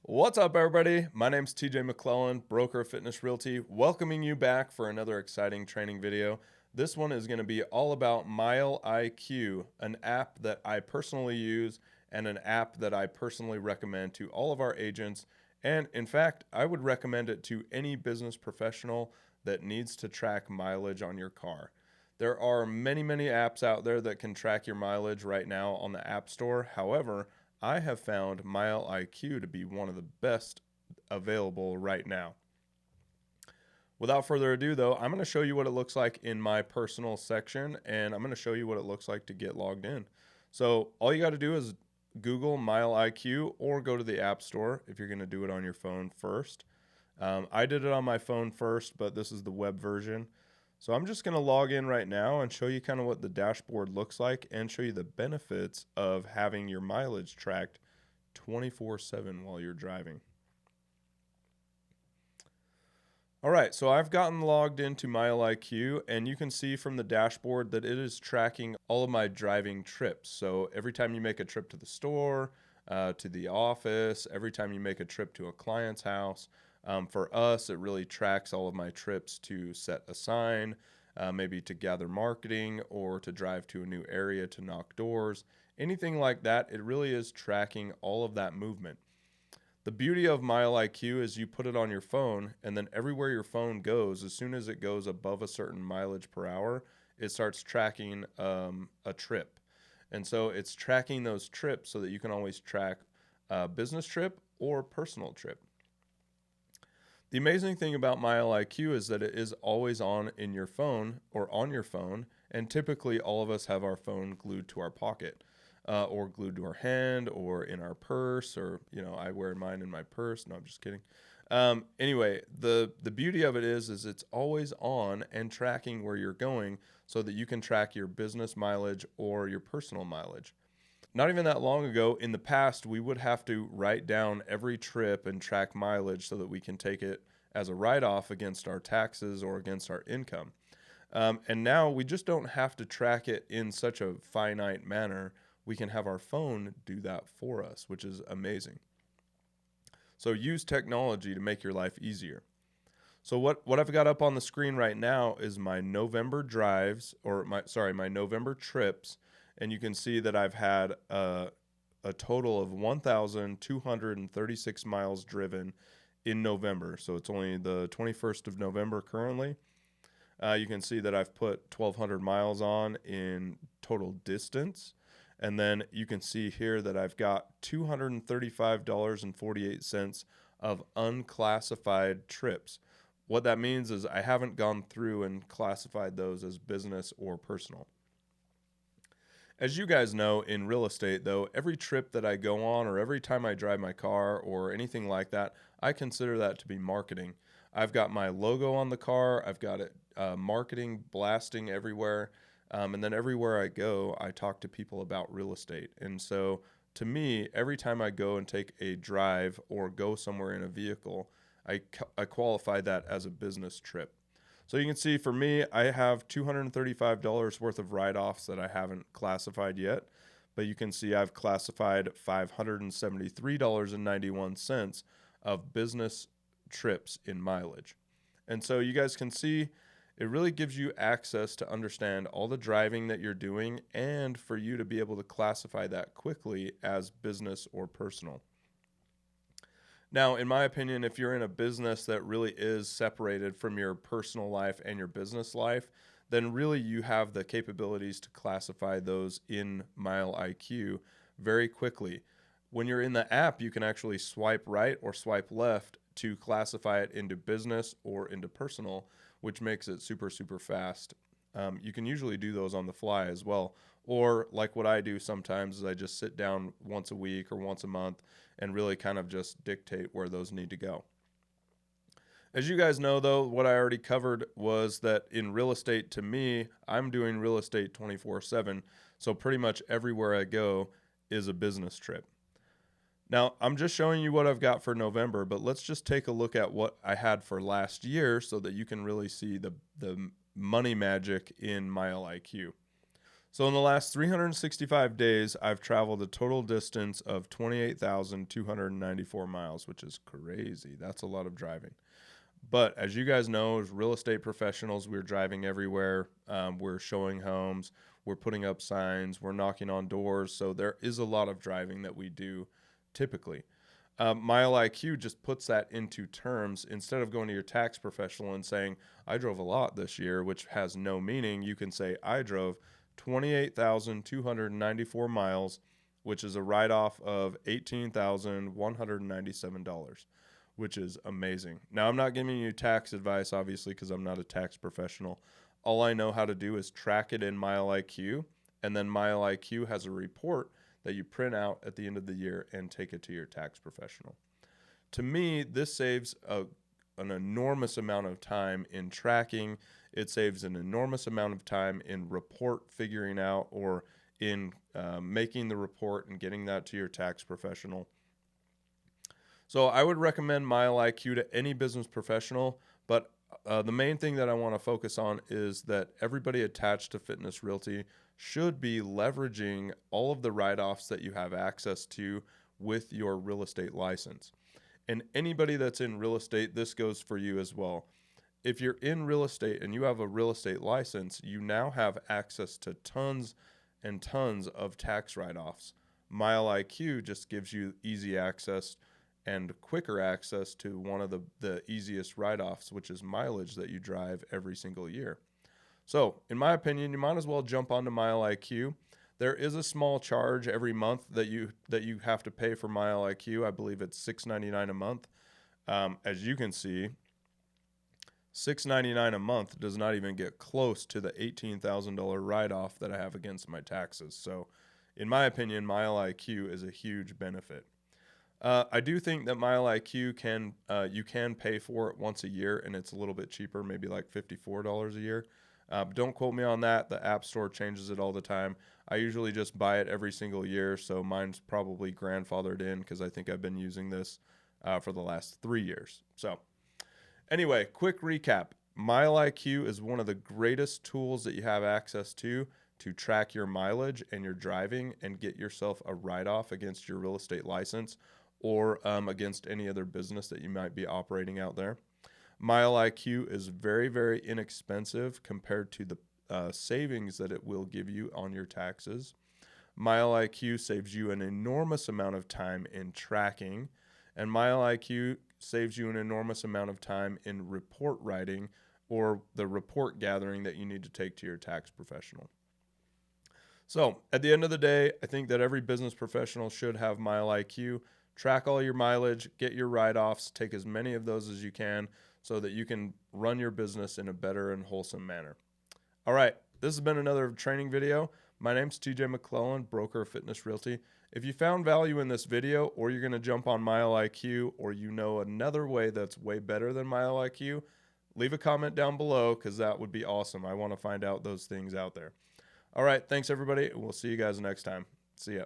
What's up, everybody? My name's TJ McClellan, broker of Fitness Realty, welcoming you back for another exciting training video. This one is going to be all about Mile IQ, an app that I personally use and an app that I personally recommend to all of our agents. And in fact, I would recommend it to any business professional that needs to track mileage on your car. There are many apps out there that can track your mileage right now on the App Store. However, I have found Mile IQ to be one of the best available right now. Without further ado, though, I'm going to show you what it looks like in my personal section, and I'm going to show you what it looks like to get logged in. So all you got to do is Google Mile IQ or go to the App Store if you're going to do it on your phone first. I did it on my phone first, but this is the web version. So I'm just going to log in right now and show you kind of what the dashboard looks like and show you the benefits of having your mileage tracked 24/7 while you're driving. All right, so I've gotten logged into Mile IQ, and you can see from the dashboard that it is tracking all of my driving trips. So every time you make a trip to the store, to the office, every time you make a trip to a client's house, for us, it really tracks all of my trips to set a sign, maybe to gather marketing or to drive to a new area to knock doors, anything like that. It really is tracking all of that movement. The beauty of Mile IQ is you put it on your phone, and then everywhere your phone goes, as soon as it goes above a certain mileage per hour, it starts tracking a trip. And so it's tracking those trips so that you can always track a business trip or personal trip. The amazing thing about Mile IQ is that it is always on in your phone or on your phone, and typically all of us have our phone glued to our pocket or glued to our hand or in our purse, or I wear mine in my purse. No, I'm just kidding. Anyway, the beauty of it is it's always on and tracking where you're going so that you can track your business mileage or your personal mileage. Not even that long ago, in the past, we would have to write down every trip and track mileage so that we can take it as a write-off against our taxes or against our income. And now we just don't have to track it in such a finite manner. We can have our phone do that for us, which is amazing. So use technology to make your life easier. So what I've got up on the screen right now is my November drives, or my November trips. And you can see that I've had a total of 1,236 miles driven in November. So it's only the 21st of November currently. You can see that I've put 1,200 miles on in total distance. And then you can see here that I've got $235.48 of unclassified trips. What that means is I haven't gone through and classified those as business or personal. As you guys know, in real estate, though, every trip that I go on or every time I drive my car or anything like that, I consider that to be marketing. I've got my logo on the car. I've got it marketing blasting everywhere. And then everywhere I go, I talk to people about real estate. And so to me, every time I go and take a drive or go somewhere in a vehicle, I qualify that as a business trip. So you can see for me, I have $235 worth of write-offs that I haven't classified yet, but you can see I've classified $573.91 of business trips in mileage. And so you guys can see it really gives you access to understand all the driving that you're doing and for you to be able to classify that quickly as business or personal. Now, in my opinion, if you're in a business that really is separated from your personal life and your business life, then really you have the capabilities to classify those in Mile IQ very quickly. When you're in the app, you can actually swipe right or swipe left to classify it into business or into personal, which makes it super fast. You can usually do those on the fly as well. Or like what I do sometimes is I just sit down once a week or once a month and really kind of just dictate where those need to go. As you guys know, though, what I already covered was that in real estate, to me, I'm doing real estate 24/7. So pretty much everywhere I go is a business trip. Now, I'm just showing you what I've got for November, but let's just take a look at what I had for last year so that you can really see the money magic in Mile IQ. So in the last 365 days, I've traveled a total distance of 28,294 miles, which is crazy. That's a lot of driving. But as you guys know, as real estate professionals, we're driving everywhere. We're showing homes, we're putting up signs, we're knocking on doors. So there is a lot of driving that we do typically. Mile IQ just puts that into terms. Instead of going to your tax professional and saying, I drove a lot this year, which has no meaning, you can say, I drove 28,294 miles, which is a write off of $18,197, which is amazing. Now, I'm not giving you tax advice, obviously, because I'm not a tax professional. All I know how to do is track it in Mile IQ, and then Mile IQ has a report that you print out at the end of the year and take it to your tax professional. To me, this saves an enormous amount of time in tracking. It saves an enormous amount of time in report figuring out or in making the report and getting that to your tax professional. So I would recommend Mile IQ to any business professional, but the main thing that I want to focus on is that everybody attached to Fitness Realty should be leveraging all of the write-offs that you have access to with your real estate license. And anybody that's in real estate, this goes for you as well. If you're in real estate and you have a real estate license, you now have access to tons and tons of tax write-offs. Mile IQ just gives you easy access and quicker access to one of the easiest write-offs, which is mileage that you drive every single year. So, in my opinion, you might as well jump onto Mile IQ. There is a small charge every month that you have to pay for Mile IQ. I believe it's $6.99 a month. As you can see, $6.99 a month does not even get close to the $18,000 write-off that I have against my taxes. So, in my opinion, Mile IQ is a huge benefit. I do think that Mile IQ you can pay for it once a year, and it's a little bit cheaper, maybe like $54 a year. Don't quote me on that. The App Store changes it all the time. I usually just buy it every single year, so mine's probably grandfathered in because I think I've been using this for the last 3 years. So anyway, quick recap. Mile IQ is one of the greatest tools that you have access to track your mileage and your driving and get yourself a write-off against your real estate license or against any other business that you might be operating out there. Mile IQ is very, very inexpensive compared to the savings that it will give you on your taxes. Mile IQ saves you an enormous amount of time in tracking, and Mile IQ saves you an enormous amount of time in report writing or the report gathering that you need to take to your tax professional. So at the end of the day, I think that every business professional should have Mile IQ. Track all your mileage, get your write-offs, take as many of those as you can so that you can run your business in a better and wholesome manner. All right, this has been another training video. My name's TJ McClellan, broker of Fitness Realty. If you found value in this video, or you're going to jump on Mile IQ, or you know another way that's way better than Mile IQ, leave a comment down below because that would be awesome. I want to find out those things out there. All right, thanks everybody, and we'll see you guys next time. See ya.